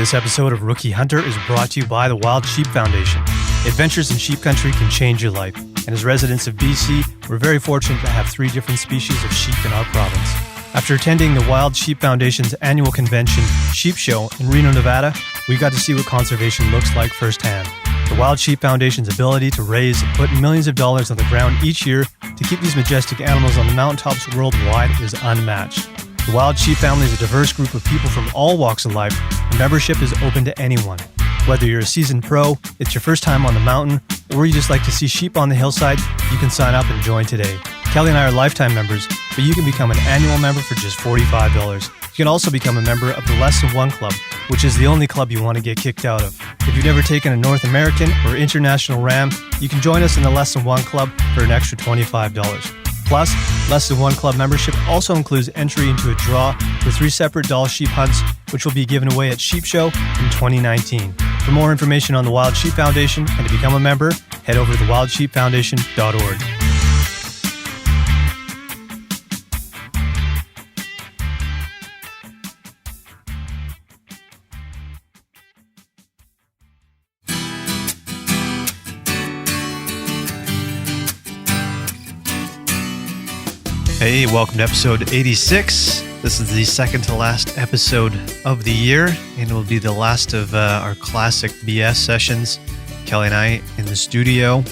This episode of Rookie Hunter is brought to you by the Wild Sheep Foundation. Adventures in sheep country can change your life, and as residents of BC, we're very fortunate to have 3 different species of sheep in our province. After attending the Wild Sheep Foundation's annual convention, Sheep Show, in Reno, Nevada, we got to see what conservation looks like firsthand. The Wild Sheep Foundation's ability to raise and put millions of dollars on the ground each year to keep these majestic animals on the mountaintops worldwide is unmatched. The Wild Sheep family is a diverse group of people from all walks of life, and membership is open to anyone. Whether you're a seasoned pro, it's your first time on the mountain, or you just like to see sheep on the hillside, you can sign up and join today. Kelly and I are lifetime members, but you can become an annual member for just $45. You can also become a member of the Less Than One Club, which is the only club you want to get kicked out of. If you've never taken a North American or international ram, you can join us in the Less Than One Club for an extra $25. Plus, Less Than One Club membership also includes entry into a draw for 3 separate Doll sheep hunts, which will be given away at Sheep Show in 2019. For more information on the Wild Sheep Foundation and to become a member, head over to thewildsheepfoundation.org. Hey, welcome to episode 86. This is the second to last episode of the year, and it will be the last of our classic BS sessions. Kelly and I in the studio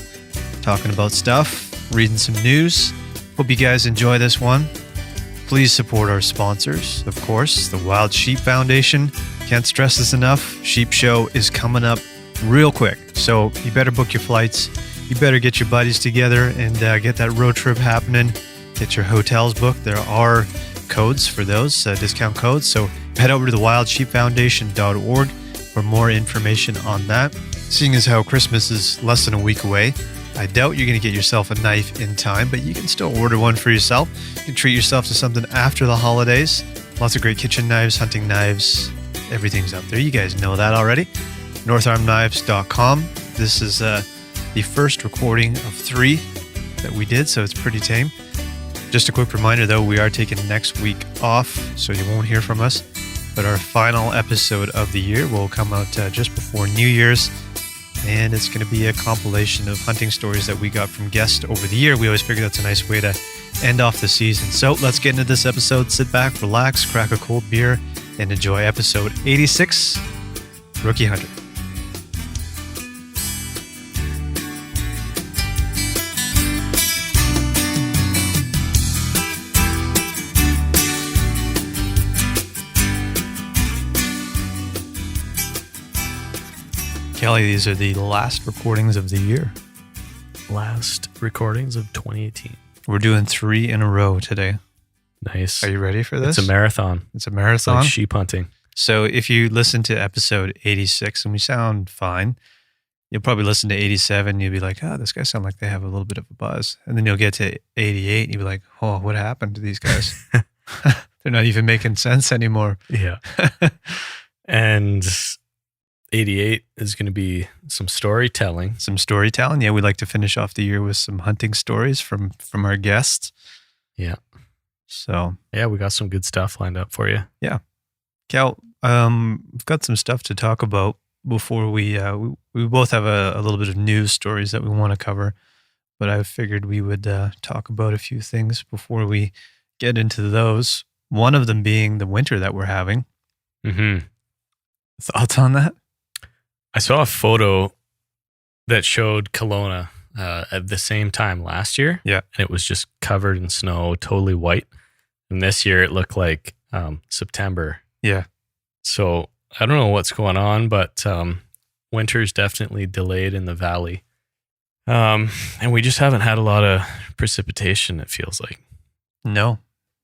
talking about stuff, reading some news. Hope you guys enjoy this one. Please support our sponsors, of course, the Wild Sheep Foundation. Can't stress this enough. Sheep Show is coming up real quick, so you better book your flights. You better get your buddies together and get that road trip happening. Get your hotels booked. There are codes for those, discount codes. So head over to thewildsheepfoundation.org for more information on that. Seeing as how Christmas is less than a week away, I doubt you're going to get yourself a knife in time, but you can still order one for yourself. You can treat yourself to something after the holidays. Lots of great kitchen knives, hunting knives, everything's out there. You guys know that already. NorthArmKnives.com. This is the first recording of 3 that we did, so it's pretty tame. Just a quick reminder, though, we are taking next week off, so you won't hear from us. But our final episode of the year will come out just before New Year's, and it's going to be a compilation of hunting stories that we got from guests over the year. We always figure that's a nice way to end off the season. So let's get into this episode. Sit back, relax, crack a cold beer, and enjoy episode 86, Rookie Hunter. Kelly, these are the last recordings of the year. Last recordings of 2018. We're doing 3 in a row today. Nice. Are you ready for this? It's a marathon. It's a marathon. It's like sheep hunting. So if you listen to episode 86 and we sound fine, you'll probably listen to 87 and you'll be like, oh, this guy sounds like they have a little bit of a buzz. And then you'll get to 88 and you'll be like, oh, what happened to these guys? They're not even making sense anymore. Yeah. And 88 is going to be some storytelling. Some storytelling. Yeah, we like to finish off the year with some hunting stories from our guests. Yeah. So. Yeah, we got some good stuff lined up for you. Yeah. Cal, we've got some stuff to talk about before we both have a little bit of news stories that we want to cover, but I figured we would talk about a few things before we get into those. One of them being the winter that we're having. Mm-hmm. Thoughts on that? I saw a photo that showed Kelowna at the same time last year. Yeah. And it was just covered in snow, totally white. And this year it looked like September. Yeah. So I don't know what's going on, but winter's definitely delayed in the valley. And we just haven't had a lot of precipitation, it feels like. No.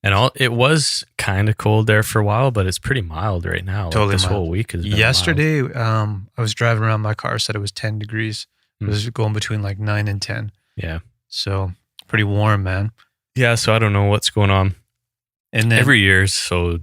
And it was kind of cold there for a while, but it's pretty mild right now. Totally like this mild. whole week has been Yesterday, mild. I was driving around, my car said it was 10 degrees. It was going between like 9 and 10. Yeah. So pretty warm, man. Yeah, so I don't know what's going on. And then every year is so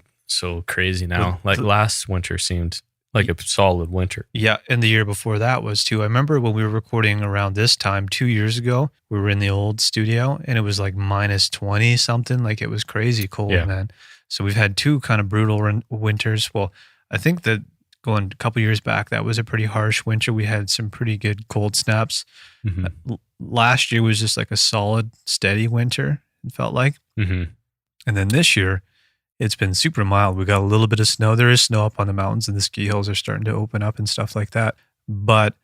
crazy now. Like last winter seemed like a solid winter. Yeah, and the year before that was too. I remember when we were recording around this time 2 years ago, we were in the old studio and it was like minus 20 something. Like it was crazy cold, man. So we've had 2 kind of brutal winters. Well, I think that going a couple years back, that was a pretty harsh winter. We had some pretty good cold snaps. Mm-hmm. Last year was just like a solid, steady winter, it felt like. Mm-hmm. And then this year, it's been super mild. We got a little bit of snow. There is snow up on the mountains, and the ski hills are starting to open up and stuff like that. But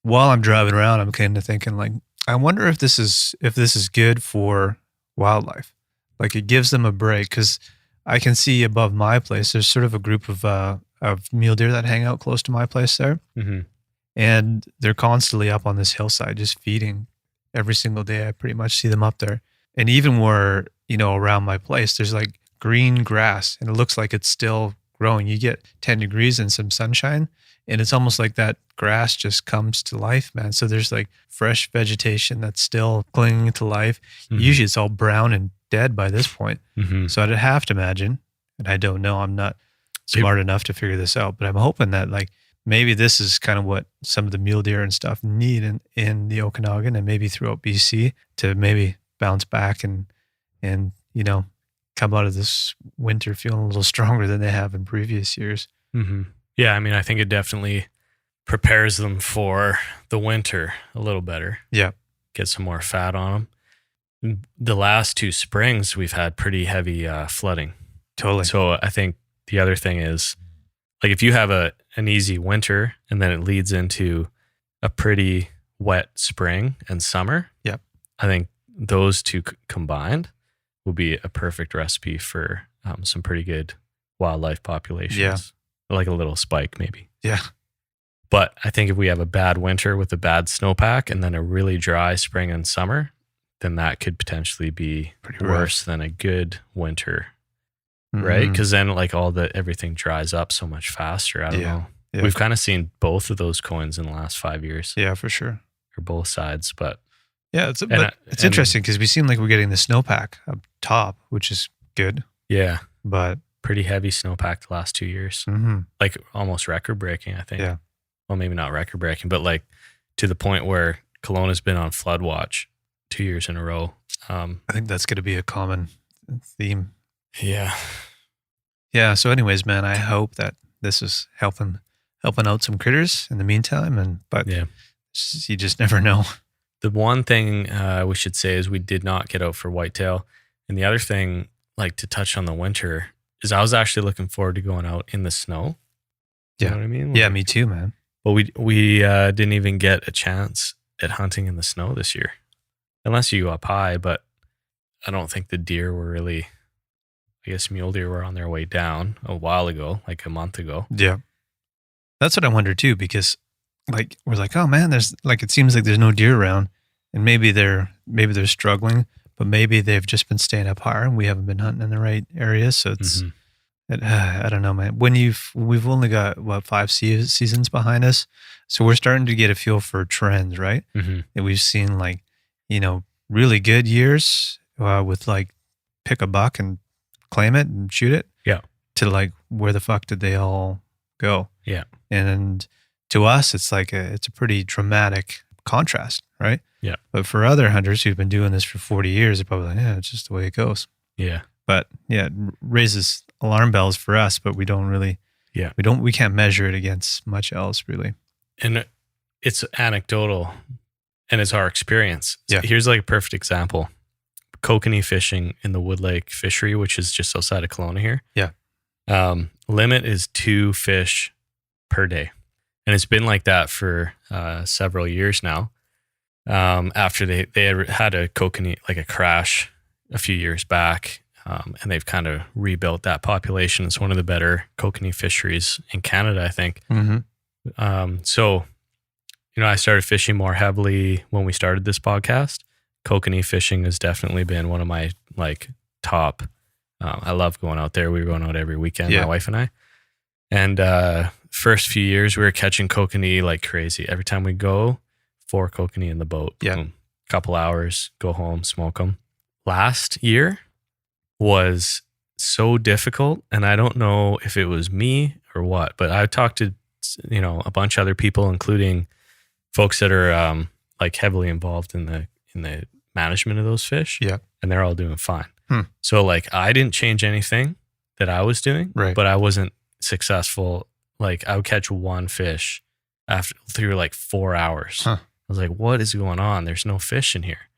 while I'm driving around, I'm kind of thinking like, I wonder if this is good for wildlife. Like it gives them a break, because I can see above my place, there's sort of a group of mule deer that hang out close to my place there. Mm-hmm. And they're constantly up on this hillside, just feeding every single day. I pretty much see them up there. And even where, around my place, there's like green grass, and it looks like it's still growing. You get 10 degrees and some sunshine, and it's almost like that grass just comes to life, man. So there's like fresh vegetation that's still clinging to life. Mm-hmm. Usually it's all brown and dead by this point. Mm-hmm. So I'd have to imagine, and I don't know, I'm not smart enough to figure this out, but I'm hoping that like maybe this is kind of what some of the mule deer and stuff need in the Okanagan and maybe throughout BC to maybe bounce back and come out of this winter feeling a little stronger than they have in previous years. Mm-hmm. Yeah, I mean, I think it definitely prepares them for the winter a little better. Yeah. Get some more fat on them. The last 2 springs, we've had pretty heavy flooding. Totally. So I think the other thing is, like, if you have an easy winter and then it leads into a pretty wet spring and summer, yep, I think those 2 combined will be a perfect recipe for some pretty good wildlife populations. Yeah. Like a little spike maybe. Yeah. But I think if we have a bad winter with a bad snowpack and then a really dry spring and summer, then that could potentially be pretty worse rough than a good winter. Mm-hmm. Right? Because then like everything dries up so much faster. I don't know. Yeah. We've kind of seen both of those coins in the last 5 years. Yeah, for sure. Or both sides. But yeah, it's interesting because we seem like we're getting the snowpack up top, which is good. Yeah. But pretty heavy snowpack the last 2 years. Mm-hmm. Like almost record breaking, I think. Yeah. Well, maybe not record breaking, but like to the point where Kelowna's been on flood watch 2 years in a row. I think that's going to be a common theme. Yeah. Yeah. So anyways, man, I hope that this is helping out some critters in the meantime. But yeah, you just never know. The one thing we should say is we did not get out for whitetail. And the other thing, like to touch on the winter, is I was actually looking forward to going out in the snow. Yeah. You know what I mean? Yeah, me too, man. But we didn't even get a chance at hunting in the snow this year. Unless you go up high, but I don't think the deer were really, I guess mule deer were on their way down a while ago, like a month ago. Yeah. That's what I wonder too, because like we're like, oh man, there's like, it seems like there's no deer around, and maybe they're struggling, but maybe they've just been staying up higher and we haven't been hunting in the right areas. So it's, I don't know, man. We've only got 5 seasons behind us, so we're starting to get a feel for trends, right? Mm-hmm. And we've seen like, really good years with like pick a buck and claim it and shoot it. Yeah. To like, where the fuck did they all go? Yeah. And to us, it's like it's a pretty dramatic contrast, right? Yeah. But for other hunters who've been doing this for 40 years, they're probably like, yeah, it's just the way it goes. Yeah. But yeah, it raises alarm bells for us, but we don't really, we can't measure it against much else really. And it's anecdotal and it's our experience. Yeah. Here's like a perfect example. Kokanee fishing in the Wood Lake fishery, which is just outside of Kelowna here. Yeah. Limit is 2 fish per day. And it's been like that for several years now. After they had a kokanee, like a crash a few years back, and they've kind of rebuilt that population. It's one of the better kokanee fisheries in Canada, I think. Mm-hmm. So, I started fishing more heavily when we started this podcast. Kokanee fishing has definitely been one of my like top. I love going out there. We were going out every weekend, my wife and I. And first few years, we were catching kokanee like crazy. Every time we go, 4 kokanee in the boat. Yeah. Boom. Couple hours, go home, smoke them. Last year was so difficult, and I don't know if it was me or what, but I talked to a bunch of other people, including folks that are like heavily involved in the management of those fish. Yeah. And they're all doing fine. So like I didn't change anything that I was doing, right, but I wasn't successful like I would catch one fish through like 4 hours. Huh. I was like, what is going on? There's no fish in here.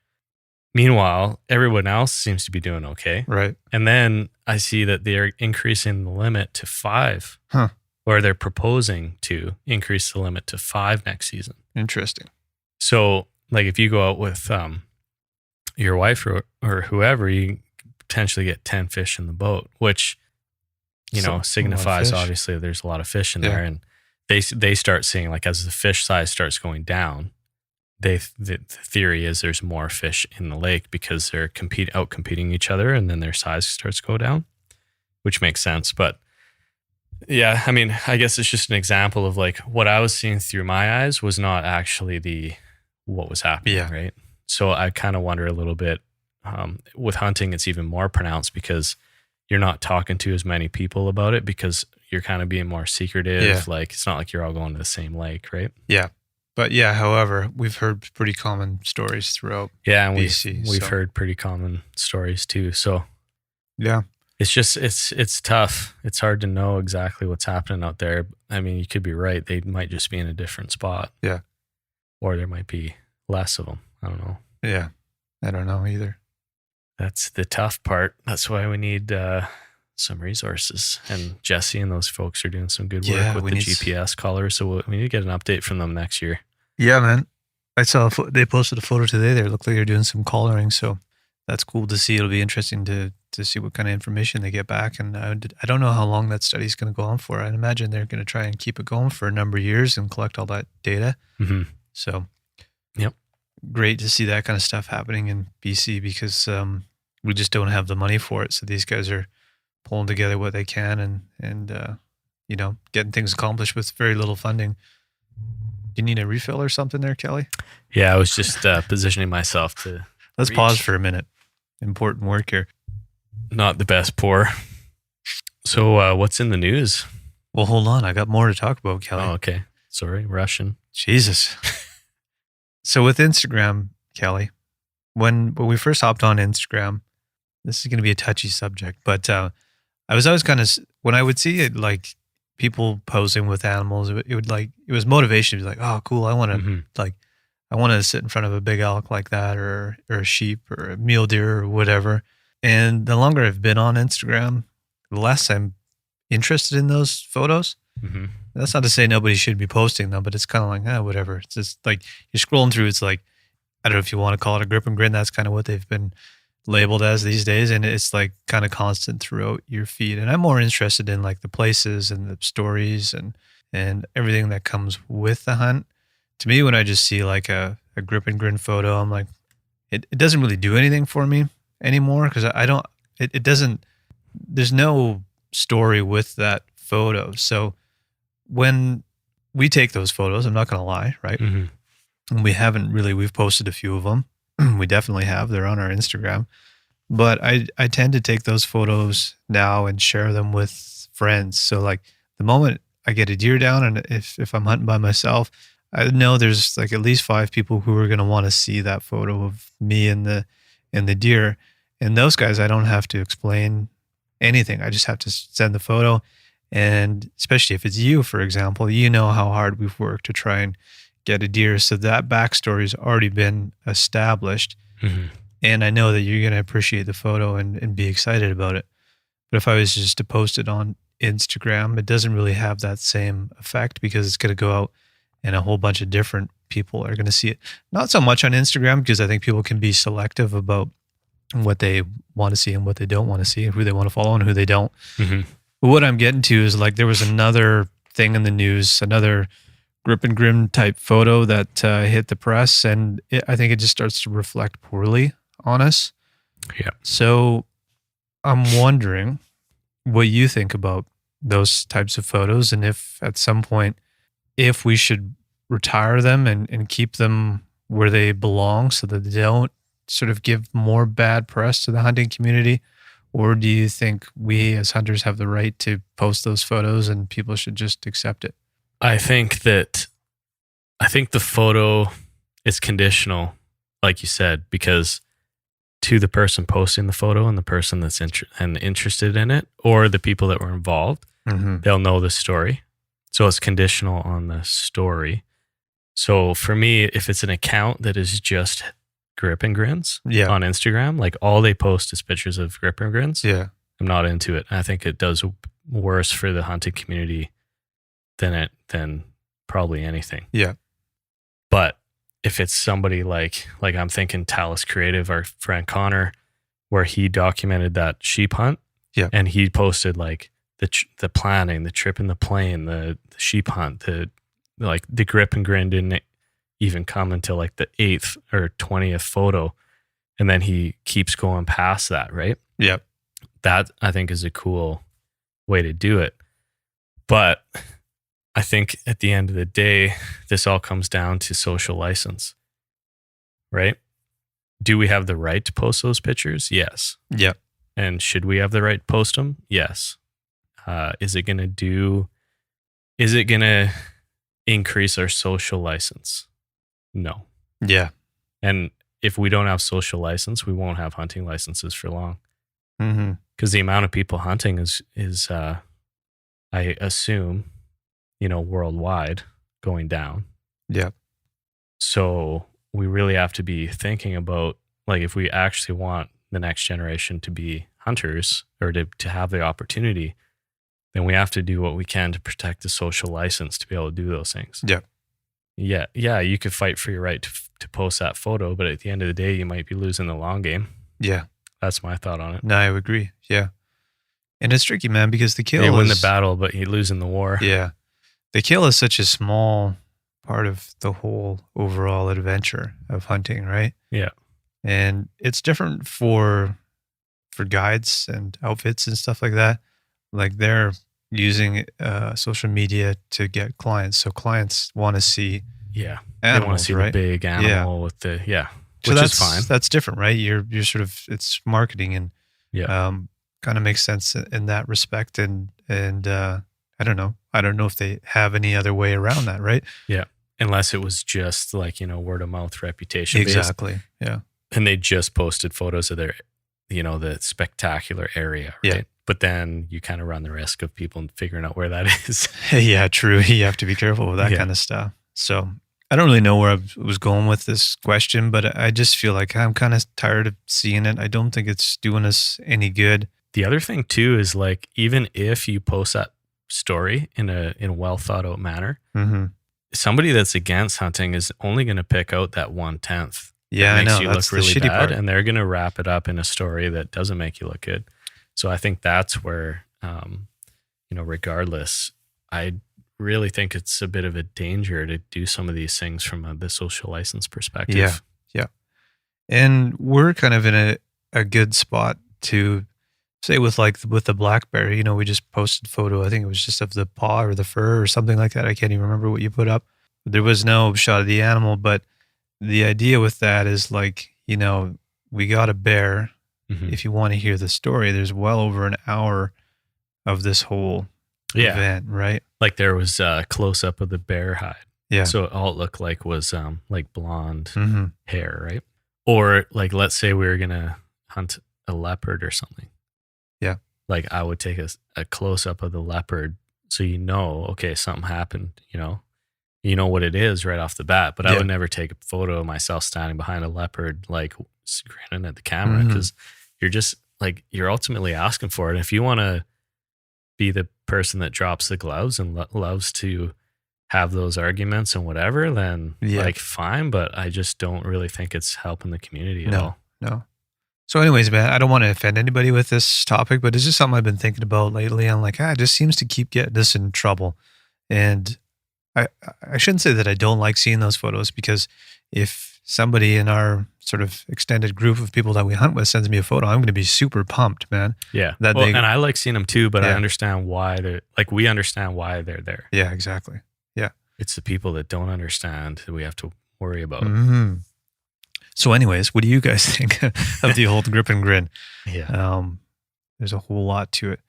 Meanwhile, everyone else seems to be doing okay. Right. And then I see that they're increasing the limit to 5. Huh. Or they're proposing to increase the limit to 5 next season. Interesting. So, like, if you go out with your wife or whoever, you potentially get 10 fish in the boat, which, signifies obviously there's a lot of fish in there. And they start seeing, like, as the fish size starts going down, the theory is there's more fish in the lake because they're out competing each other, and then their size starts to go down, which makes sense. But yeah, I mean, I guess it's just an example of like what I was seeing through my eyes was not actually what was happening, right? So I kind of wonder a little bit, with hunting, it's even more pronounced because you're not talking to as many people about it because you're kind of being more secretive. Yeah. Like, it's not like you're all going to the same lake, right? Yeah. But yeah, however, we've heard pretty common stories throughout and BC. We've heard pretty common stories too. So yeah. It's just, it's tough. It's hard to know exactly what's happening out there. I mean, you could be right. They might just be in a different spot. Yeah. Or there might be less of them. I don't know. Yeah. I don't know either. That's the tough part. That's why we need some resources. And Jesse and those folks are doing some good work with the GPS collars. So we need to get an update from them next year. Yeah, man. I saw they posted a photo today there. It looked like they're doing some collaring. So that's cool to see. It'll be interesting to see what kind of information they get back. And I don't know how long that study is going to go on for. I'd imagine they're going to try and keep it going for a number of years and collect all that data. Mm-hmm. So, yep. Great to see that kind of stuff happening in BC because we just don't have the money for it. So these guys are pulling together what they can and getting things accomplished with very little funding. Do you need a refill or something there, Kelly? Yeah, I was just positioning myself to Let's pause for a minute. Important work here. Not the best pour. So what's in the news? Well, hold on. I got more to talk about, Kelly. Oh, okay. Sorry, Russian. Jesus. So with Instagram, Kelly, when we first hopped on Instagram, this is going to be a touchy subject, but I was always kind of, when I would see it, like people posing with animals, it was motivation to be like, oh, cool. I want to I want to sit in front of a big elk like that or a sheep or a mule deer or whatever. And the longer I've been on Instagram, the less I'm interested in those photos. Mm-hmm. That's not to say nobody should be posting them, but it's kind of like, whatever. It's just like you're scrolling through. It's like, I don't know if you want to call it a grip and grin. That's kind of what they've been labeled as these days. And it's like kind of constant throughout your feed. And I'm more interested in like the places and the stories and everything that comes with the hunt. To me, when I just see like a grip and grin photo, I'm like, it doesn't really do anything for me anymore because it doesn't, there's no story with that photo. So when we take those photos, I'm not going to lie, right? Mm-hmm. And we've posted a few of them. We definitely have. They're on our Instagram. But I tend to take those photos now and share them with friends. So like the moment I get a deer down and if I'm hunting by myself, I know there's like at least 5 people who are going to want to see that photo of me and the deer. And those guys, I don't have to explain anything. I just have to send the photo. And especially if it's you, for example, you know how hard we've worked to try and get a deer. So that backstory has already been established. Mm-hmm. And I know that you're going to appreciate the photo and be excited about it. But if I was just to post it on Instagram, it doesn't really have that same effect because it's going to go out and a whole bunch of different people are going to see it. Not so much on Instagram because I think people can be selective about what they want to see and what they don't want to see and who they want to follow and who they don't. Mm-hmm. But what I'm getting to is like there was another thing in the news, another grip and grin type photo that hit the press, and I think it just starts to reflect poorly on us. Yeah. So I'm wondering what you think about those types of photos and if at some point, if we should retire them and keep them where they belong so that they don't sort of give more bad press to the hunting community. Or do you think we as hunters have the right to post those photos and people should just accept it? I think the photo is conditional, like you said, because to the person posting the photo and the person that's interested in it, or the people that were involved, mm-hmm. they'll know the story. So it's conditional on the story. So for me, if it's an account that is just grip and grins on Instagram, like all they post is pictures of grip and grins, I'm not into it. I think it does worse for the hunting community than probably anything. Yeah. But if it's somebody like I'm thinking Talus Creative, our friend Connor, where he documented that sheep hunt, and he posted like the planning, the trip in the plane, the sheep hunt, the grip and grin didn't even come until like the 8th or 20th photo, and then he keeps going past that, right? Yep. That I think is a cool way to do it. But I think at the end of the day, this all comes down to social license, right? Do we have the right to post those pictures? Yes. Yep. And should we have the right to post them? Yes. Is it going to increase our social license? No. Yeah. And if we don't have social license, we won't have hunting licenses for long. Mm-hmm. Because the amount of people hunting is I assume, worldwide going down. Yeah. So we really have to be thinking about, like, if we actually want the next generation to be hunters or to have the opportunity, then we have to do what we can to protect the social license to be able to do those things. Yeah. Yeah. You could fight for your right to post that photo, but at the end of the day, you might be losing the long game. Yeah. That's my thought on it. No, I agree. Yeah. And it's tricky, man, because the kill They win the battle, but you lose in the war. Yeah. The kill is such a small part of the whole overall adventure of hunting, right? Yeah. And it's different for guides and outfits and stuff like that. Like they're using social media to get clients. So clients want to see animals, they want to see right? the big animal with the, so which is fine. That's different, right? You're sort of, it's marketing and kind of makes sense in that respect. And I don't know if they have any other way around that, right? Yeah. Unless it was just like, word of mouth reputation. Exactly. Based. Yeah. And they just posted photos of their, the spectacular area, right? Yeah. But then you kind of run the risk of people figuring out where that is. Yeah, true. You have to be careful with that kind of stuff. So I don't really know where I was going with this question, but I just feel like I'm kind of tired of seeing it. I don't think it's doing us any good. The other thing too is like, even if you post that story in a well thought out manner, somebody that's against hunting is only going to pick out that 1/10. Yeah, that makes I know. you That's look really the shitty bad, part. and they're going to wrap it up in a story that doesn't make you look good. So I think that's where, regardless, I really think it's a bit of a danger to do some of these things from the social license perspective. Yeah. And we're kind of in a good spot to say with the black bear, we just posted a photo. I think it was just of the paw or the fur or something like that. I can't even remember what you put up. There was no shot of the animal, but the idea with that is like, we got a bear. If you want to hear the story, there's well over an hour of this whole event, right? Like there was a close up of the bear hide. Yeah. So all it looked like was like blonde hair, right? Or like, let's say we were going to hunt a leopard or something. Yeah. Like I would take a close up of the leopard so okay, something happened, you know what it is right off the bat, but I would never take a photo of myself standing behind a leopard, like grinning at the camera, because you're ultimately asking for it. And if you want to be the person that drops the gloves and loves to have those arguments and whatever, then like fine, but I just don't really think it's helping the community at all. No. So anyways, man, I don't want to offend anybody with this topic, but it's just something I've been thinking about lately. I'm like, it just seems to keep getting us in trouble. And I shouldn't say that I don't like seeing those photos, because if somebody in our sort of extended group of people that we hunt with sends me a photo, I'm going to be super pumped, man. Yeah. And I like seeing them too, but I understand why we understand why they're there. Yeah, exactly. Yeah. It's the people that don't understand that we have to worry about. So anyways, what do you guys think of the old grip and grin? Yeah. There's a whole lot to it,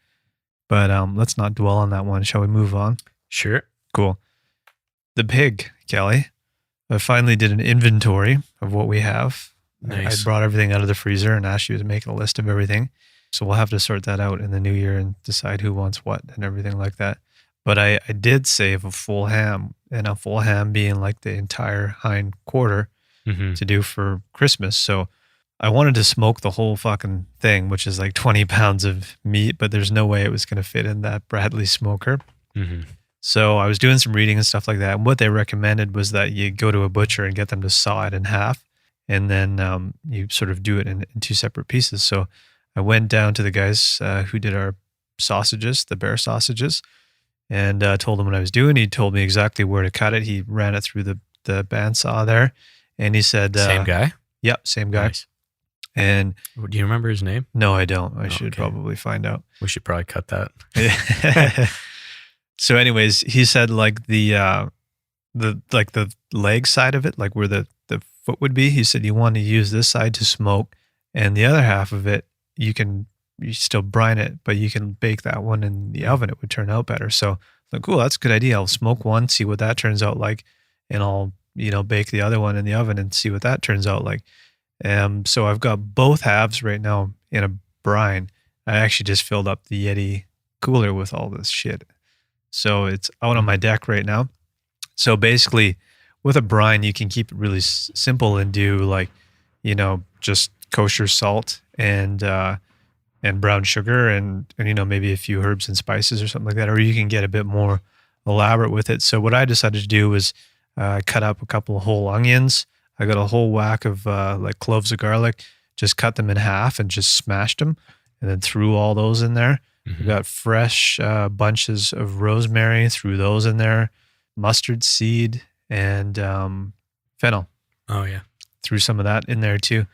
but let's not dwell on that one. Shall we move on? Sure. Cool. The pig, Kelly. I finally did an inventory of what we have. Nice. I brought everything out of the freezer and asked you to make a list of everything. So we'll have to sort that out in the new year and decide who wants what and everything like that. But I did save a full ham, and a full ham being like the entire hind quarter Mm-hmm. to do for Christmas. So I wanted to smoke the whole fucking thing, which is like 20 pounds of meat, but there's no way it was going to fit in that Bradley smoker. Mm-hmm. So I was doing some reading and stuff like that. And what they recommended was that you go to a butcher and get them to saw it in half. And then you sort of do it in two separate pieces. So I went down to the guys who did our sausages, the bear sausages, and told him what I was doing. He told me exactly where to cut it. He ran it through the bandsaw there. And he said... Same guy? Yep, same guy. Nice. And do you remember his name? no, I don't. I should probably find out. We should probably cut that. So anyways, he said like the leg side of it, like where the foot would be, he said you want to use this side to smoke, and the other half of it you still brine it, but you can bake that one in the oven. It would turn out better. So like, cool, that's a good idea. I'll smoke one, see what that turns out like, and I'll bake the other one in the oven and see what that turns out like. So I've got both halves right now in a brine. I actually just filled up the Yeti cooler with all this shit. So it's out on my deck right now. So basically with a brine, you can keep it really simple and do like, just kosher salt and brown sugar and maybe a few herbs and spices or something like that. Or you can get a bit more elaborate with it. So what I decided to do was cut up a couple of whole onions. I got a whole whack of like cloves of garlic, just cut them in half and just smashed them and then threw all those in there. Mm-hmm. I got fresh bunches of rosemary, threw those in there, mustard seed and fennel. Oh yeah. Threw some of that in there too.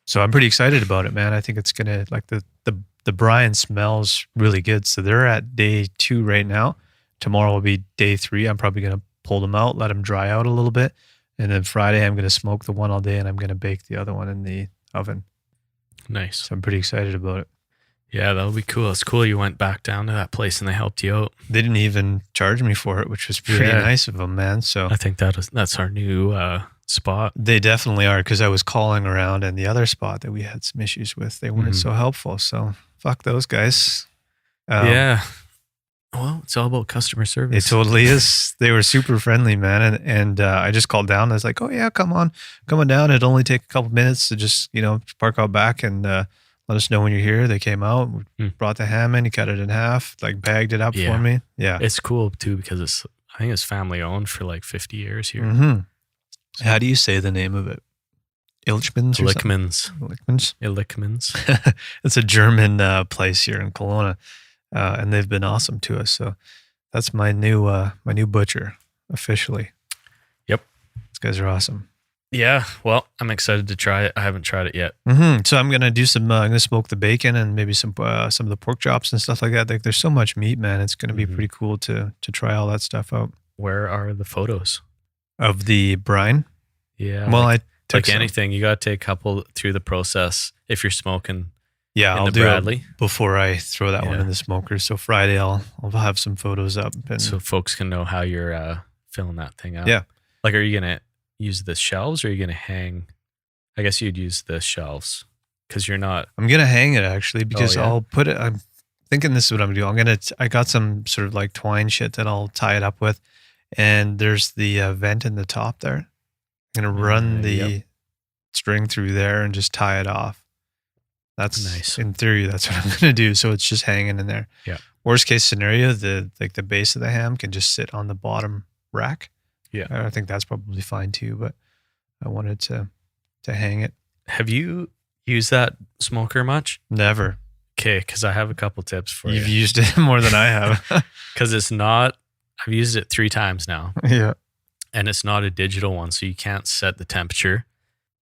So I'm pretty excited about it, man. I think it's going to like the brine smells really good. So they're at day 2 right now. Tomorrow will be day 3. I'm probably going to pull them out, let them dry out a little bit. And then Friday, I'm going to smoke the one all day and I'm going to bake the other one in the oven. Nice. So I'm pretty excited about it. Yeah, that'll be cool. It's cool you went back down to that place and they helped you out. They didn't even charge me for it, which was pretty nice of them, man. So I think that's our new spot. They definitely are, because I was calling around and the other spot that we had some issues with, they weren't so helpful. So fuck those guys. Yeah. Well, it's all about customer service. It totally is. They were super friendly, man. And I just called down. I was like, oh yeah, come on down. It'd only take a couple minutes to just, park out back and let us know when you're here. They came out, brought the ham in, he cut it in half, like bagged it up for me. Yeah. It's cool too, because I think it's family owned for like 50 years here. Mm-hmm. How do you say the name of it? Ilchmans or Lickmans. Lickmans. It's a German place here in Kelowna. And they've been awesome to us. So that's my new butcher officially. Yep. These guys are awesome. Yeah. Well, I'm excited to try it. I haven't tried it yet. Mm-hmm. So I'm going to do I'm going to smoke the bacon and maybe some of the pork chops and stuff like that. Like there's so much meat, man. It's going to be pretty cool to try all that stuff out. Where are the photos? Of the brine? Yeah. Well, I took anything. You got to take a couple through the process if you're smoking. Yeah, I'll do Bradley it before I throw that one in the smoker. So Friday, I'll have some photos up, so folks can know how you're filling that thing out. Yeah, like, are you gonna use the shelves or are you gonna hang? I guess you'd use the shelves because you're not. I'm gonna hang it actually because I'll put it. I'm thinking this is what I'm gonna do. I got some sort of like twine shit that I'll tie it up with, and there's the vent in the top there. I'm gonna run the string through there and just tie it off. That's nice. In theory, that's what I'm going to do. So it's just hanging in there. Yeah. Worst case scenario, the base of the ham can just sit on the bottom rack. Yeah. I think that's probably fine too, but I wanted to hang it. Have you used that smoker much? Never. Okay, because I have a couple tips for you. You've used it more than I have. Because I've used it 3 times now. Yeah. And it's not a digital one, so you can't set the temperature.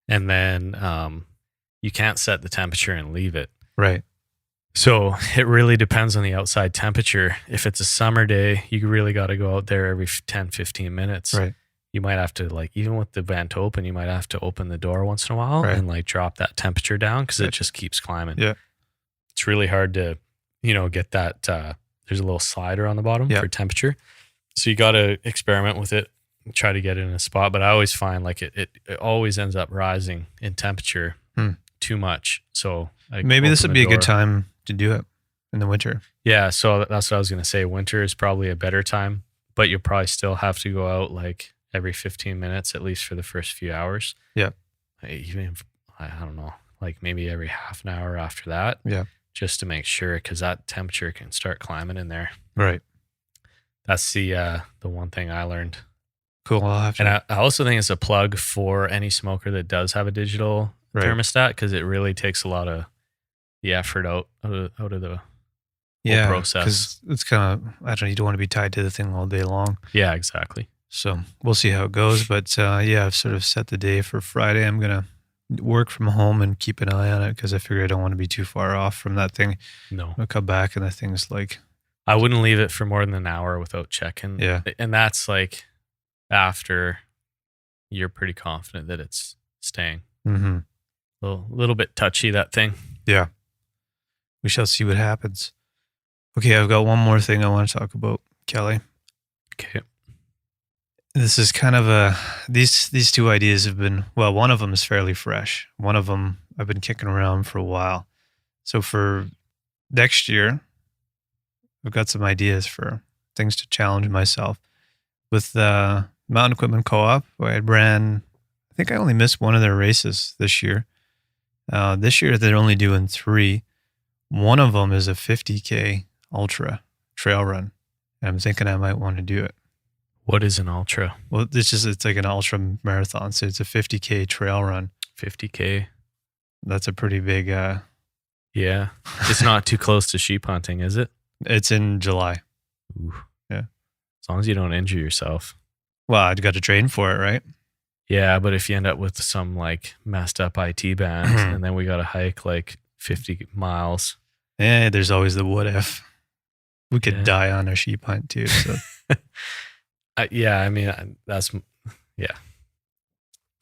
And then you can't set the temperature and leave it. Right. So it really depends on the outside temperature. If it's a summer day, you really got to go out there every 10, 15 minutes. Right. You might have to, like, even with the vent open, you might have to open the door once in a while and like drop that temperature down because it just keeps climbing. Yeah. It's really hard to, get that. There's a little slider on the bottom for temperature. So you got to experiment with it, try to get it in a spot. But I always find like it always ends up rising in temperature too much. So maybe this would be a good time to do it. in the winter. Yeah, so that's what I was going to say. Winter is probably a better time, but you'll probably still have to go out like every 15 minutes, at least for the first few hours. Yeah. Even, I don't know, like maybe every half an hour after that. Yeah. Just to make sure, because that temperature can start climbing in there. Right. That's the one thing I learned. Cool. I'll have to. And I also think it's a plug for any smoker that does have a digital thermostat, because it really takes a lot of the effort out of the whole process. Because it's kind of, I don't know, you don't want to be tied to the thing all day long. Yeah, exactly. So we'll see how it goes. But I've sort of set the day for Friday. I'm going to work from home and keep an eye on it because I figure I don't want to be too far off from that thing. No. I'll come back and the thing's like... I wouldn't leave it for more than an hour without checking. Yeah. And that's like after you're pretty confident that it's staying. Mm-hmm. A little bit touchy, that thing. Yeah. We shall see what happens. Okay, I've got one more thing I want to talk about, Kelly. Okay. This is kind of these two ideas have been, well, one of them is fairly fresh. One of them I've been kicking around for a while. So for next year, I've got some ideas for things to challenge myself. With the Mountain Equipment Co-op, I think I only missed one of their races this year. This year they're only doing 3. One of them is a 50K ultra trail run. And I'm thinking I might want to do it. What is an ultra? Well, it's like an ultra marathon. So it's a 50K trail run. 50K. That's a pretty big... yeah. It's not too close to sheep hunting, is it? It's in July. Ooh. Yeah. As long as you don't injure yourself. Well, I'd got to train for it, right? Yeah, but if you end up with some like messed up IT band and then we got to hike like 50 miles. Yeah, there's always the what if. We could die on a sheep hunt too. So. Yeah, I mean, yeah.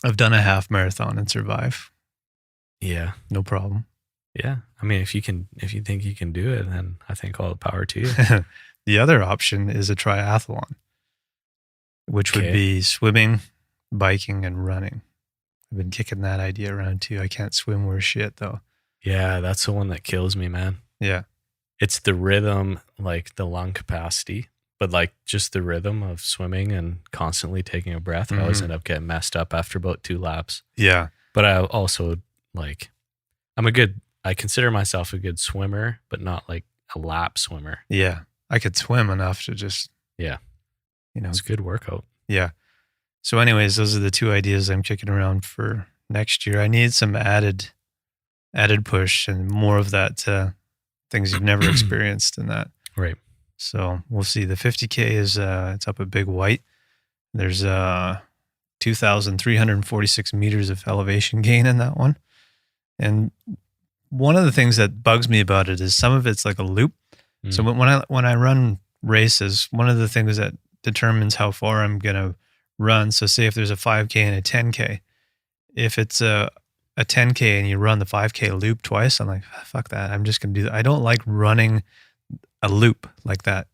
I've done a half marathon and survive. Yeah. No problem. Yeah. I mean, if you think you can do it, then I think all the power to you. The other option is a triathlon, which would be swimming, biking, and running. I've been kicking that idea around too. I can't swim worth shit though. Yeah, that's the one that kills me, man. Yeah. It's the rhythm, like the lung capacity, but like just the rhythm of swimming and constantly taking a breath. I always end up getting messed up after about 2 laps. Yeah. But I also like, I consider myself a good swimmer, but not like a lap swimmer. Yeah. I could swim enough to just, it's a good workout. Yeah. So anyways, those are the 2 ideas I'm kicking around for next year. I need some added push and more of that things you've never experienced in that. Right. So we'll see. The 50K is it's up at Big White. There's 2,346 meters of elevation gain in that one. And one of the things that bugs me about it is some of it's like a loop. So when I run races, one of the things that determines how far I'm going to run. So say if there's a 5K and a 10K, if it's a 10K and you run the 5K loop twice, I'm like, fuck that. I'm just going to do that. I don't like running a loop like that.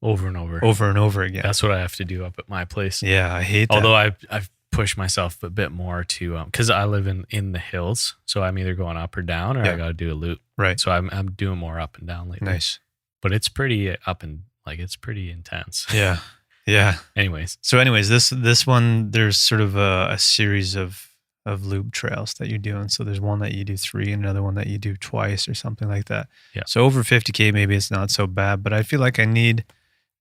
Over and over again. That's what I have to do up at my place. Yeah, I hate that. Although I've pushed myself a bit more to, because I live in the hills. So I'm either going up or down or I got to do a loop. Right. So I'm doing more up and down lately. Nice. But it's pretty it's pretty intense. Yeah. Yeah. Anyways, this one, there's sort of a series of loop trails that you're doing. So there's one that you do 3 and another one that you do twice or something like that. Yeah. So over 50K, maybe it's not so bad, but I feel like I need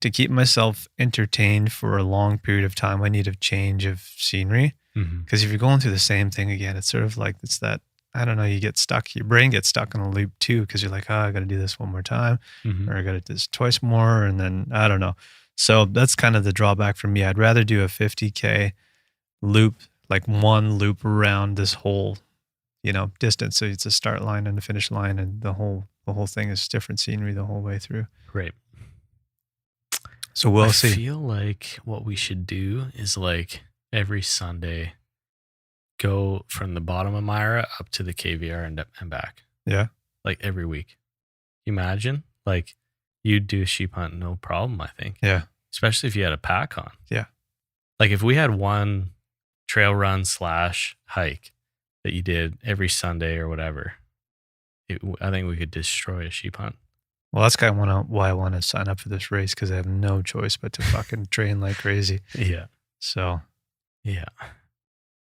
to keep myself entertained for a long period of time. I need a change of scenery because if you're going through the same thing again, it's sort of like, it's that, I don't know, you get stuck, your brain gets stuck in a loop too. Cause you're like, oh, I got to do this one more time or I got to do this twice more. And then I don't know. So that's kind of the drawback for me. I'd rather do a 50K loop, like one loop around this whole, distance. So it's a start line and a finish line, and the whole thing is different scenery the whole way through. Right. So we'll see. I feel like what we should do is like every Sunday go from the bottom of Myra up to the KVR and back. Yeah. Like every week. Imagine like you'd do a sheep hunt, no problem, I think. Yeah. Especially if you had a pack on. Yeah. Like if we had one trail run / hike that you did every Sunday or whatever, I think we could destroy a sheep hunt. Well, that's kind of why I want to sign up for this race, because I have no choice but to fucking train like crazy. Yeah. So, Yeah.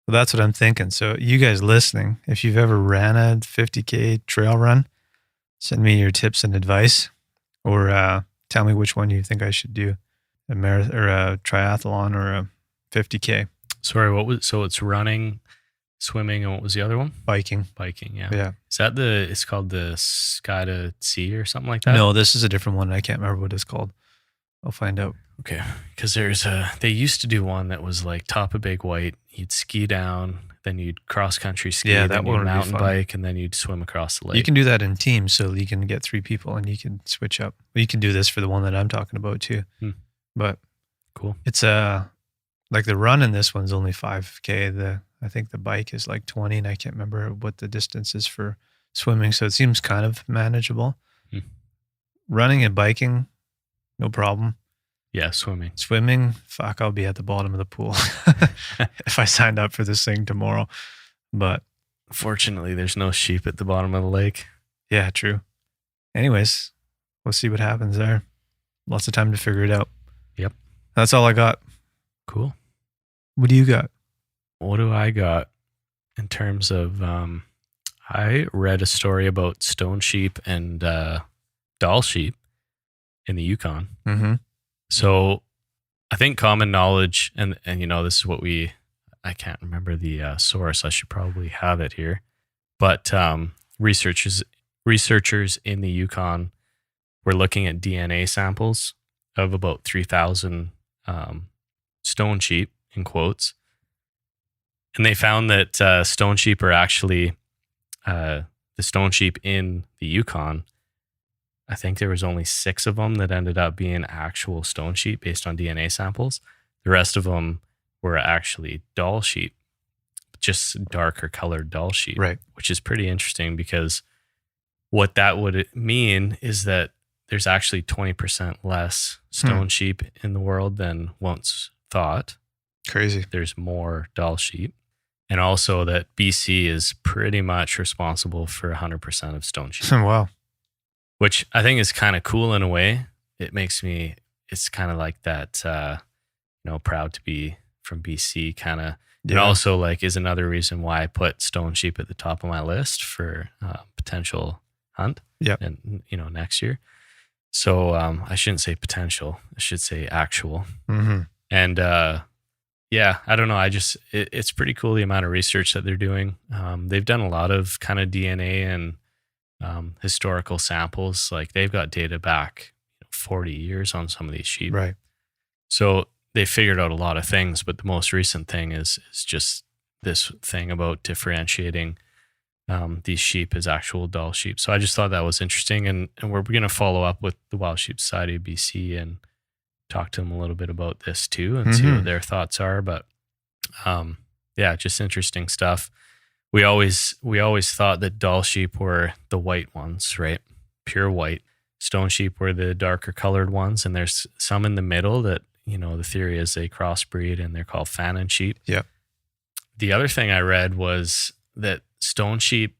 well, that's what I'm thinking. So, you guys listening, if you've ever ran a 50K trail run, send me your tips and advice, or tell me which one you think I should do, a marathon or a triathlon or a 50K. Sorry, so it's running, swimming, and what was the other one? Biking. Biking, yeah. Yeah. Is that it's called the Sky to Sea or something like that? No, this is a different one. I can't remember what it's called. I'll find out. Okay. Because they used to do one that was like top of Big White. You'd ski down, then you'd cross country ski, Yeah, that then one you'd would be mountain fun. bike, and then you'd swim across the lake. You can do that in teams, so you can get 3 people and you can switch up. You can do this for the one that I'm talking about too. But cool. It's like the run in this one's only 5K. I think the bike is like 20, and I can't remember what the distance is for swimming. So it seems kind of manageable. Running and biking, no problem. Yeah, swimming. Swimming, fuck, I'll be at the bottom of the pool if I signed up for this thing tomorrow. But fortunately, there's no sheep at the bottom of the lake. Yeah, true. Anyways, we'll see what happens there. Lots of time to figure it out. Yep. That's all I got. Cool. What do you got? What do I got in terms of, I read a story about stone sheep and doll sheep in the Yukon. Mm-hmm. So I think common knowledge, and this is what I can't remember the source. I should probably have it here. But researchers in the Yukon were looking at DNA samples of about 3,000 stone sheep, in quotes. And they found that stone sheep are actually, the stone sheep in the Yukon, I think there was only 6 of them that ended up being actual stone sheep based on DNA samples. The rest of them were actually doll sheep, just darker colored doll sheep, Right. Which is pretty interesting because what that would mean is that there's actually 20% less stone sheep in the world than once thought. Crazy. There's more doll sheep. And also that BC is pretty much responsible for 100% of stone sheep. Wow. Which I think is kind of cool in a way. It's kind of like that, proud to be from BC kind of. Yeah. And also like is another reason why I put stone sheep at the top of my list for potential hunt. Yeah. And, next year. So I shouldn't say potential. I should say actual. Mm-hmm. And I don't know. It's pretty cool the amount of research that they're doing. They've done a lot of kind of DNA and historical samples. Like they've got data back 40 years on some of these sheep. Right. So they figured out a lot of things, but the most recent thing is just this thing about differentiating these sheep as actual doll sheep. So I just thought that was interesting. And we're going to follow up with the Wild Sheep Society of BC and talk to them a little bit about this too and see what their thoughts are. But just interesting stuff. We always thought that doll sheep were the white ones, right? Pure white. Stone sheep were the darker colored ones. And there's some in the middle that, the theory is they crossbreed and they're called Fannin sheep. Yeah. The other thing I read was that stone sheep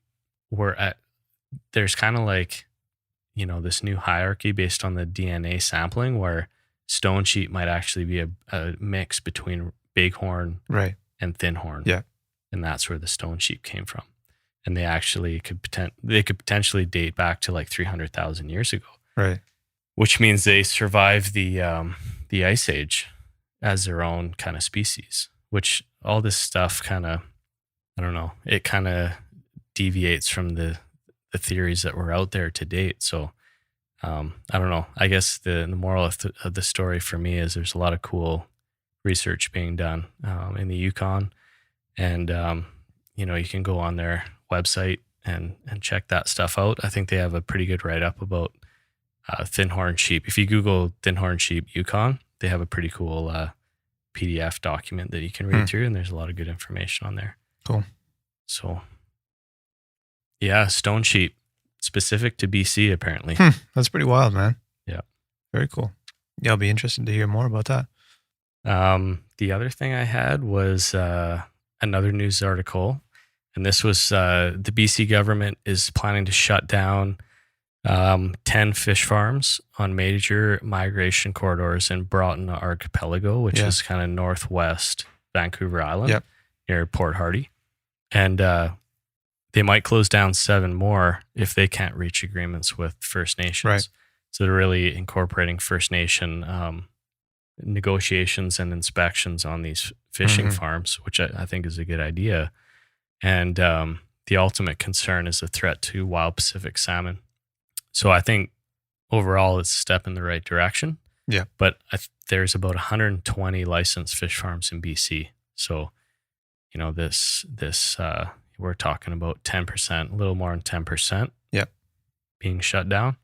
there's kind of like, this new hierarchy based on the DNA sampling where stone sheep might actually be a mix between bighorn and thinhorn. Yeah. And that's where the stone sheep came from. And they actually could potentially date back to like 300,000 years ago. Right. Which means they survived the Ice Age as their own kind of species, which all this stuff kind of, I don't know, it kind of deviates from the theories that were out there to date. So I don't know. I guess the moral of the story for me is there's a lot of cool research being done in the Yukon. And, you can go on their website and check that stuff out. I think they have a pretty good write-up about thinhorn sheep. If you Google thinhorn sheep Yukon, they have a pretty cool PDF document that you can read through, and there's a lot of good information on there. Cool. So, yeah, stone sheep, specific to BC, apparently. That's pretty wild, man. Yeah. Very cool. Yeah, I'll be interested to hear more about that. The other thing I had was another news article, and this was the BC government is planning to shut down 10 fish farms on major migration corridors in Broughton Archipelago, which is kind of northwest Vancouver Island near Port Hardy. And they might close down 7 more if they can't reach agreements with First Nations. Right. So they're really incorporating First Nation negotiations and inspections on these fishing farms, which I think is a good idea. And the ultimate concern is a threat to wild Pacific salmon. So I think overall it's a step in the right direction. Yeah. But there's about 120 licensed fish farms in BC. So, you know, this we're talking about 10%, a little more than 10% being shut down.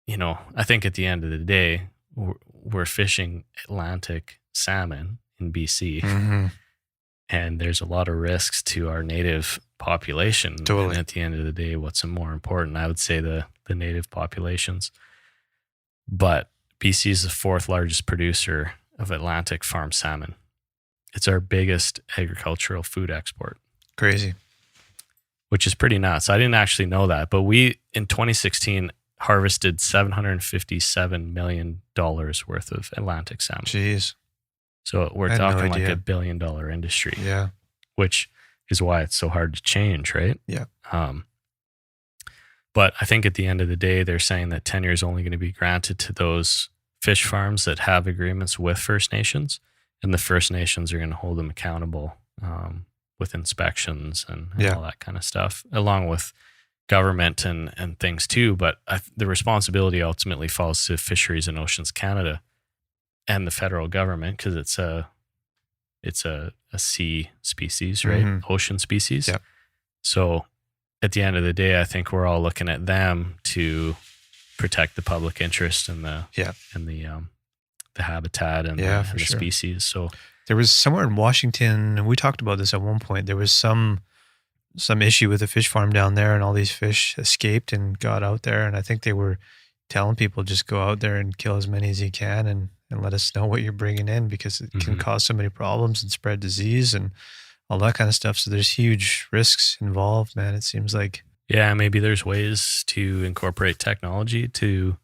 You know, I think at the end of the day, we're fishing Atlantic salmon in BC. And there's a lot of risks to our native population. Totally. And at the end of the day, what's more important? I would say the native populations. But BC is the 4th largest producer of Atlantic farm salmon. It's our biggest agricultural food export. Crazy. Which is pretty nuts. I didn't actually know that. But we, in 2016, harvested $757 million worth of Atlantic salmon. Jeez. So we're talking like $1 billion industry. Yeah. Which is why it's so hard to change, right? Yeah. But I think at the end of the day, they're saying that tenure is only going to be granted to those fish farms that have agreements with First Nations, and the First Nations are going to hold them accountable with inspections and all that kind of stuff, along with government and things too. But the responsibility ultimately falls to Fisheries and Oceans Canada and the federal government, because it's a sea species, right? Ocean species. Yeah. So at the end of the day, I think we're all looking at them to protect the public interest and the habitat and the species. So there was somewhere in Washington, and we talked about this at one point, there was some issue with a fish farm down there, and all these fish escaped and got out there. And I think they were telling people, just go out there and kill as many as you can and let us know what you're bringing in, because it can cause so many problems and spread disease and all that kind of stuff. So there's huge risks involved, man. It seems like. Yeah, maybe there's ways to incorporate technology to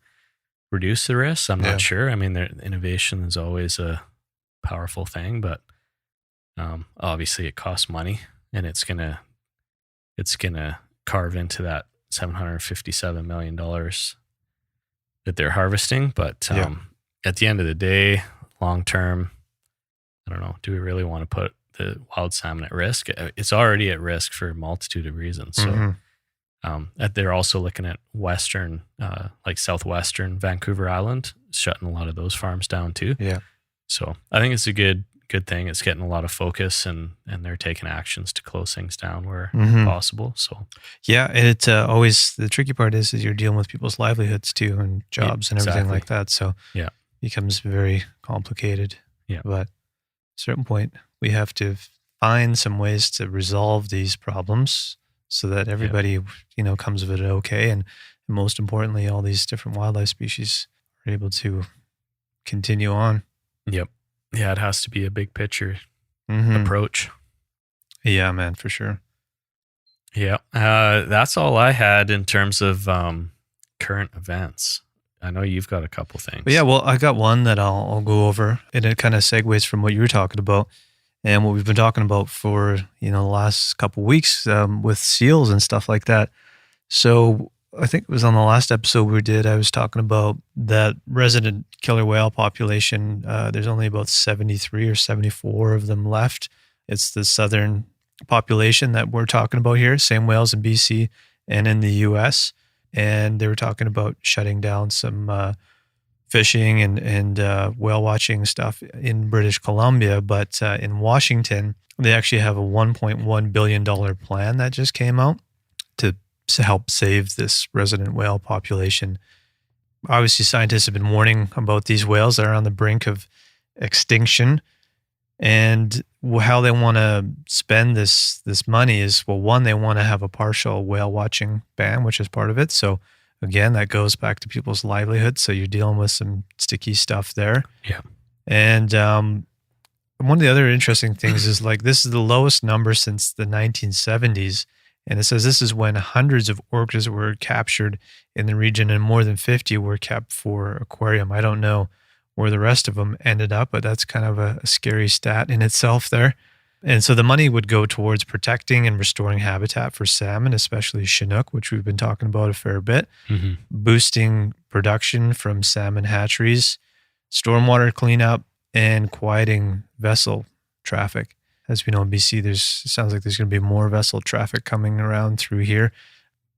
reduce the risks. I'm not sure. I mean, innovation is always a powerful thing, but obviously it costs money, and it's gonna carve into that $757 million that they're harvesting. But at the end of the day, long term, I don't know, do we really want to put the wild salmon at risk? It's already at risk for a multitude of reasons. So they're also looking at western, like southwestern Vancouver Island, shutting a lot of those farms down too. Yeah. So I think it's a good thing. It's getting a lot of focus, and they're taking actions to close things down where possible. So yeah, and it's always, the tricky part is you're dealing with people's livelihoods too, and jobs and everything like that. So it becomes very complicated. Yeah. But at a certain point, we have to find some ways to resolve these problems so that everybody, comes of it okay. And most importantly, all these different wildlife species are able to continue on. Yep. Yeah, it has to be a big picture approach. Yeah, man, for sure. Yeah. That's all I had in terms of current events. I know you've got a couple things. Yeah, well, I got one that I'll go over, and it kind of segues from what you were talking about and what we've been talking about for, the last couple of weeks with seals and stuff like that. So I think it was on the last episode we did, I was talking about that resident killer whale population. There's only about 73 or 74 of them left. It's the southern population that we're talking about here, same whales in BC and in the US. And they were talking about shutting down some fishing and whale watching stuff in British Columbia. But in Washington, they actually have a $1.1 billion plan that just came out to help save this resident whale population. Obviously, scientists have been warning about these whales that are on the brink of extinction. And how they want to spend this money is, well, one, they want to have a partial whale watching ban, which is part of it. So again, that goes back to people's livelihoods. So you're dealing with some sticky stuff there. Yeah. And one of the other interesting things is, like, this is the lowest number since the 1970s. And it says this is when hundreds of orcas were captured in the region and more than 50 were kept for aquarium. I don't know where the rest of them ended up, but that's kind of a scary stat in itself there. And so the money would go towards protecting and restoring habitat for salmon, especially Chinook, which we've been talking about a fair bit, boosting production from salmon hatcheries, stormwater cleanup, and quieting vessel traffic. As we know in BC, it sounds like there's going to be more vessel traffic coming around through here.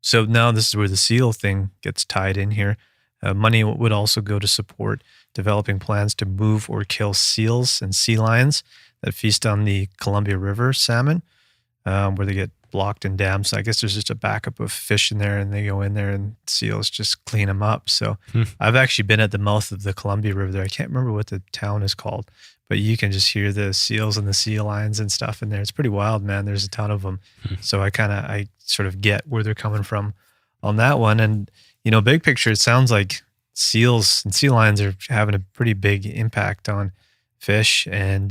So now this is where the seal thing gets tied in here. Money would also go to support developing plans to move or kill seals and sea lions that feast on the Columbia River salmon, where they get blocked in dams. I guess there's just a backup of fish in there, and they go in there and seals just clean them up. So I've actually been at the mouth of the Columbia River there. I can't remember what the town is called, but you can just hear the seals and the sea lions and stuff in there. It's pretty wild, man. There's a ton of them. So I sort of get where they're coming from on that one. And, big picture, it sounds like seals and sea lions are having a pretty big impact on fish and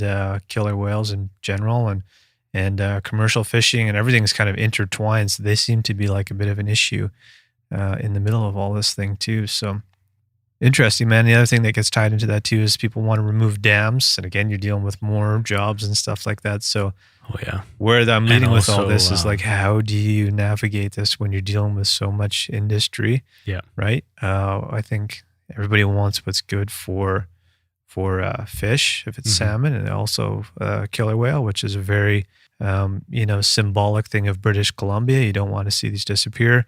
killer whales in general, and commercial fishing, and everything's kind of intertwined. So they seem to be like a bit of an issue in the middle of all this thing too. So interesting, man. The other thing that gets tied into that too is people want to remove dams. And again, you're dealing with more jobs and stuff like that. So where I'm leading with all this is like, how do you navigate this when you're dealing with so much industry? Yeah. Right. I think everybody wants what's good for fish, if it's salmon, and also killer whale, which is a very, symbolic thing of British Columbia. You don't want to see these disappear,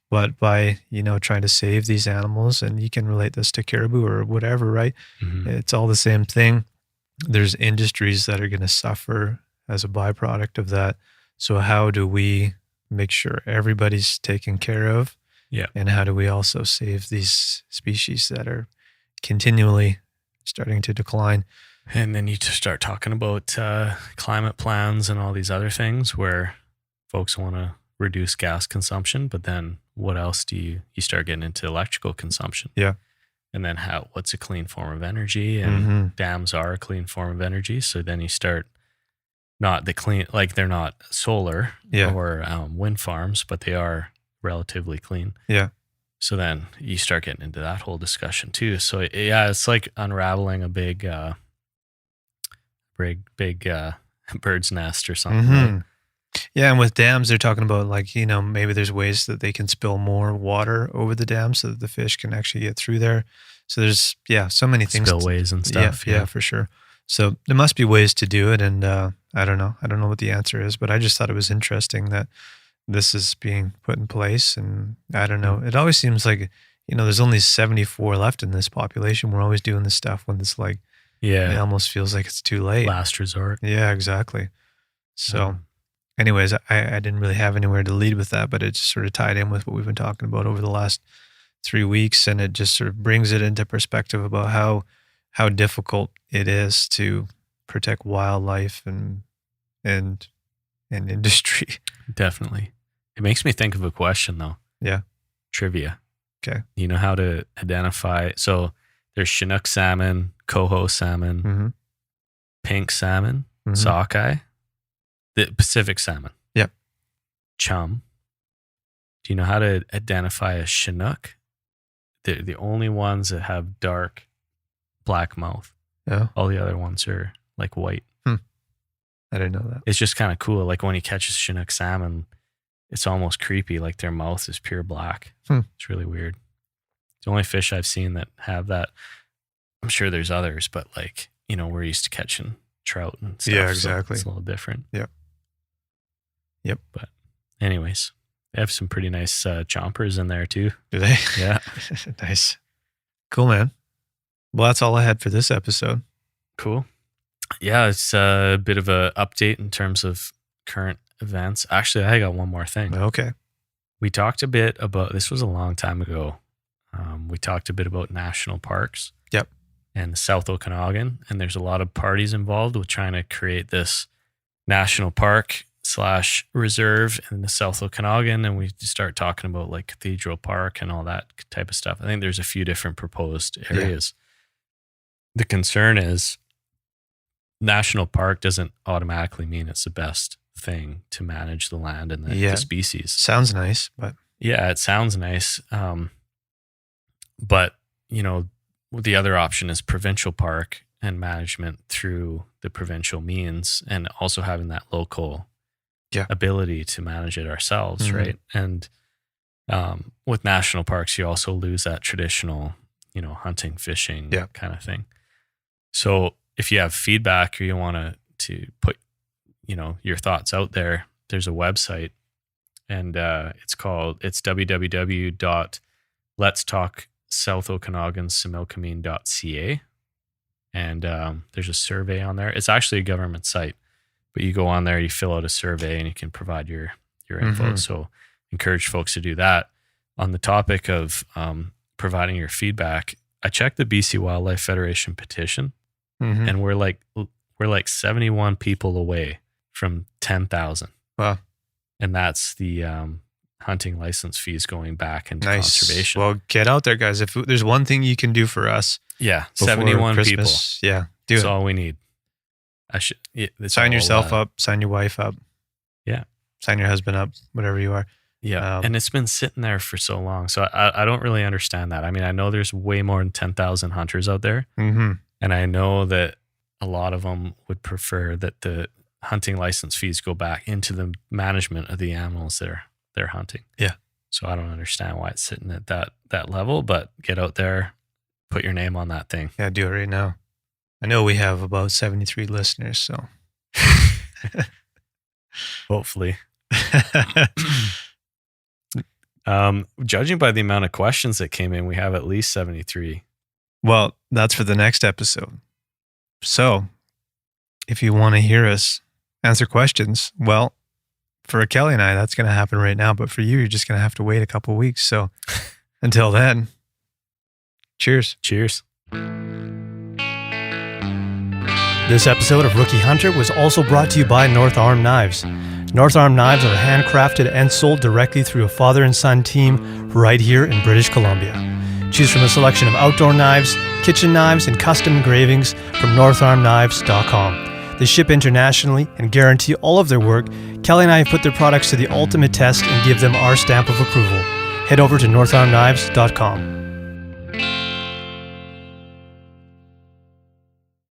but by, trying to save these animals, and you can relate this to caribou or whatever, right? It's all the same thing. There's industries that are going to suffer as a byproduct of that. So how do we make sure everybody's taken care of? Yeah. And how do we also save these species that are continually starting to decline? And then you just start talking about climate plans and all these other things where folks want to reduce gas consumption, but then what else do you start getting into electrical consumption? Yeah. And then what's a clean form of energy? And dams are a clean form of energy. So then you start they're not solar or wind farms, but they are relatively clean. Yeah. So then you start getting into that whole discussion too. So it's like unraveling a big bird's nest or something. Right? Yeah, and with dams, they're talking about maybe there's ways that they can spill more water over the dam so that the fish can actually get through there. So there's so many things. Spillways and stuff. Yeah, for sure. So there must be ways to do it, and I don't know what the answer is, but I just thought it was interesting that this is being put in place. And I don't know. It always seems like, there's only 74 left in this population. We're always doing this stuff when it's like, it almost feels like it's too late. Last resort. Yeah, exactly. So anyways, I didn't really have anywhere to lead with that, but it just sort of tied in with what we've been talking about over the last 3 weeks. And it just sort of brings it into perspective about how difficult it is to protect wildlife and industry. Definitely. It makes me think of a question though. Yeah. Trivia. Okay. You know how to identify? So there's Chinook salmon, coho salmon, pink salmon, sockeye, the Pacific salmon. Yep. Chum. Do you know how to identify a Chinook? They're the only ones that have dark black mouth. Yeah. All the other ones are like white. I didn't know that. It's just kind of cool. Like when you catch a Chinook salmon, it's almost creepy. Like their mouth is pure black. It's really weird. It's the only fish I've seen that have that. I'm sure there's others, but we're used to catching trout and stuff. Yeah, exactly. So it's a little different. Yep. But anyways, they have some pretty nice chompers in there too. Do they? Yeah. Nice. Cool, man. Well, that's all I had for this episode. Cool. Yeah, it's a bit of an update in terms of current events. Actually, I got one more thing. Okay. We talked a bit about, this was a long time ago. We talked a bit about national parks. Yep. And the South Okanagan. And there's a lot of parties involved with trying to create this national park / reserve in the South Okanagan. And we start talking about like Cathedral Park and all that type of stuff. I think there's a few different proposed areas. Yeah. The concern is national park doesn't automatically mean it's the best thing to manage the land and the species. Sounds nice, but yeah, it sounds nice. But the other option is provincial park and management through the provincial means, and also having that local ability to manage it ourselves, right? And with national parks, you also lose that traditional, hunting, fishing kind of thing. So if you have feedback or you want to put, your thoughts out there, there's a website, and it's www.letstalksouthokanogans.ca. And there's a survey on there. It's actually a government site, but you go on there, you fill out a survey, and you can provide your info. So encourage folks to do that. On the topic of providing your feedback, I checked the BC Wildlife Federation petition, and we're like 71 people away from 10,000. Wow. And that's the hunting license fees going back into conservation. Well, get out there, guys. If there's one thing you can do for us. Yeah, 71 Christmas, people. Yeah, do That's it. all we need. Sign yourself up, sign your wife up. Yeah. Sign your husband up, whatever you are. Yeah. And it's been sitting there for so long. So I don't really understand that. I mean, I know there's way more than 10,000 hunters out there. And I know that a lot of them would prefer that the hunting license fees go back into the management of the animals they're hunting. Yeah. So I don't understand why it's sitting at that level, but get out there, put your name on that thing. Yeah, do it right now. I know we have about 73 listeners, so. Hopefully. Judging by the amount of questions that came in, we have at least 73. Well, that's for the next episode. So, if you want to hear us answer questions, well, for Kelly and I, that's going to happen right now. But for you, you're just going to have to wait a couple of weeks. So, until then, cheers. Cheers. This episode of Rookie Hunter was also brought to you by North Arm Knives. North Arm Knives are handcrafted and sold directly through a father and son team right here in British Columbia. Choose from a selection of outdoor knives, kitchen knives, and custom engravings from northarmknives.com. They ship internationally and guarantee all of their work. Kelly and I have put their products to the ultimate test and give them our stamp of approval. Head over to northarmknives.com.